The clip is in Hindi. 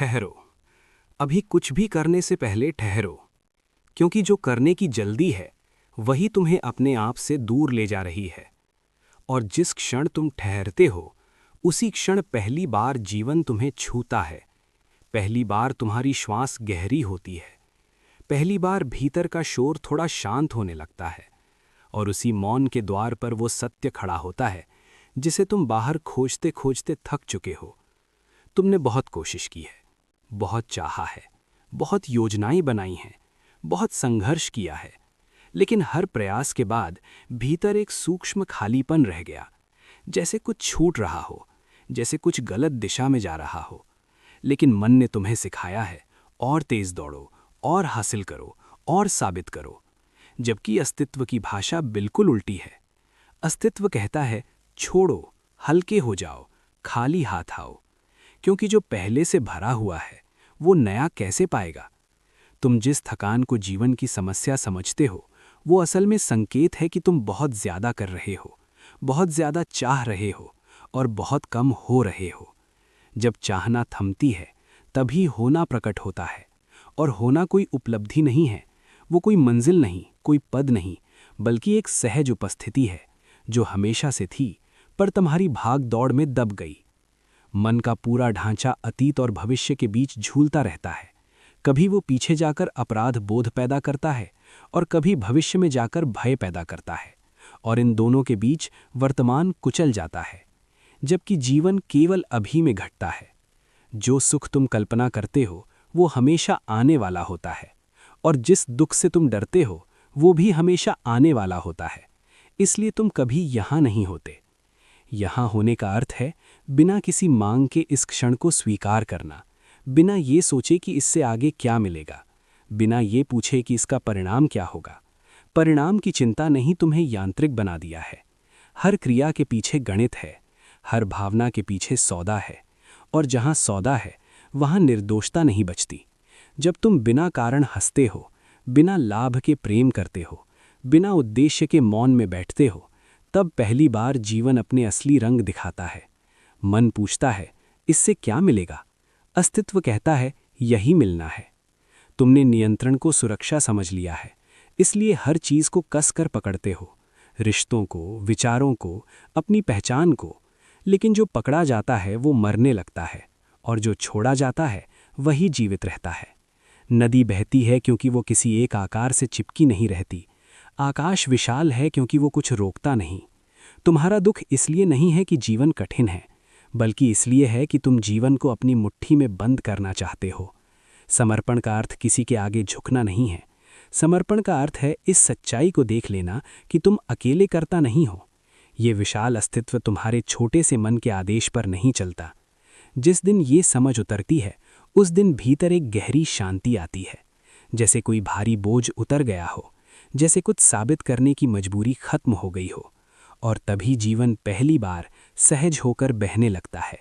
ठहरो। अभी कुछ भी करने से पहले ठहरो, क्योंकि जो करने की जल्दी है वही तुम्हें अपने आप से दूर ले जा रही है। और जिस क्षण तुम ठहरते हो उसी क्षण पहली बार जीवन तुम्हें छूता है। पहली बार तुम्हारी श्वास गहरी होती है। पहली बार भीतर का शोर थोड़ा शांत होने लगता है। और उसी मौन के द्वार पर वो सत्य खड़ा होता है जिसे तुम बाहर खोजते खोजते थक चुके हो। तुमने बहुत कोशिश की है, बहुत चाहा है, बहुत योजनाएं बनाई हैं, बहुत संघर्ष किया है, लेकिन हर प्रयास के बाद भीतर एक सूक्ष्म खालीपन रह गया। जैसे कुछ छूट रहा हो, जैसे कुछ गलत दिशा में जा रहा हो। लेकिन मन ने तुम्हें सिखाया है और तेज दौड़ो, और हासिल करो, और साबित करो। जबकि अस्तित्व की भाषा बिल्कुल उल्टी है। अस्तित्व कहता है छोड़ो, हल्के हो जाओ, खाली हाथ आओ, क्योंकि जो पहले से भरा हुआ है वो नया कैसे पाएगा। तुम जिस थकान को जीवन की समस्या समझते हो वो असल में संकेत है कि तुम बहुत ज्यादा कर रहे हो, बहुत ज्यादा चाह रहे हो और बहुत कम हो रहे हो। जब चाहना थमती है तभी होना प्रकट होता है। और होना कोई उपलब्धि नहीं है, वो कोई मंजिल नहीं, कोई पद नहीं, बल्कि एक सहज उपस्थिति है जो हमेशा से थी पर तुम्हारी भाग दौड़ में दब गई। मन का पूरा ढांचा अतीत और भविष्य के बीच झूलता रहता है। कभी वो पीछे जाकर अपराध बोध पैदा करता है और कभी भविष्य में जाकर भय पैदा करता है, और इन दोनों के बीच वर्तमान कुचल जाता है। जबकि जीवन केवल अभी में घटता है। जो सुख तुम कल्पना करते हो वो हमेशा आने वाला होता है, और जिस दुख से तुम डरते हो वो भी हमेशा आने वाला होता है। इसलिए तुम कभी यहाँ नहीं होते। यहाँ होने का अर्थ है बिना किसी मांग के इस क्षण को स्वीकार करना, बिना ये सोचे कि इससे आगे क्या मिलेगा, बिना ये पूछे कि इसका परिणाम क्या होगा। परिणाम की चिंता नहीं तुम्हें यांत्रिक बना दिया है। हर क्रिया के पीछे गणित है, हर भावना के पीछे सौदा है, और जहाँ सौदा है वहाँ निर्दोषता नहीं बचती। जब तुम बिना कारण हंसते हो, बिना लाभ के प्रेम करते हो, बिना उद्देश्य के मौन में बैठते हो, तब पहली बार जीवन अपने असली रंग दिखाता है। मन पूछता है इससे क्या मिलेगा? अस्तित्व कहता है यही मिलना है। तुमने नियंत्रण को सुरक्षा समझ लिया है, इसलिए हर चीज को कस कर पकड़ते हो, रिश्तों को, विचारों को, अपनी पहचान को। लेकिन जो पकड़ा जाता है वो मरने लगता है, और जो छोड़ा जाता है वही जीवित रहता है। नदी बहती है क्योंकि वो किसी एक आकार से चिपकी नहीं रहती। आकाश विशाल है क्योंकि वो कुछ रोकता नहीं। तुम्हारा दुख इसलिए नहीं है कि जीवन कठिन है, बल्कि इसलिए है कि तुम जीवन को अपनी मुट्ठी में बंद करना चाहते हो। समर्पण का अर्थ किसी के आगे झुकना नहीं है। समर्पण का अर्थ है इस सच्चाई को देख लेना कि तुम अकेले करता नहीं हो। ये विशाल अस्तित्व तुम्हारे छोटे से मन के आदेश पर नहीं चलता। जिस दिन ये समझ उतरती है उस दिन भीतर एक गहरी शांति आती है, जैसे कोई भारी बोझ उतर गया हो, जैसे कुछ साबित करने की मजबूरी खत्म हो गई हो। और तभी जीवन पहली बार सहज होकर बहने लगता है।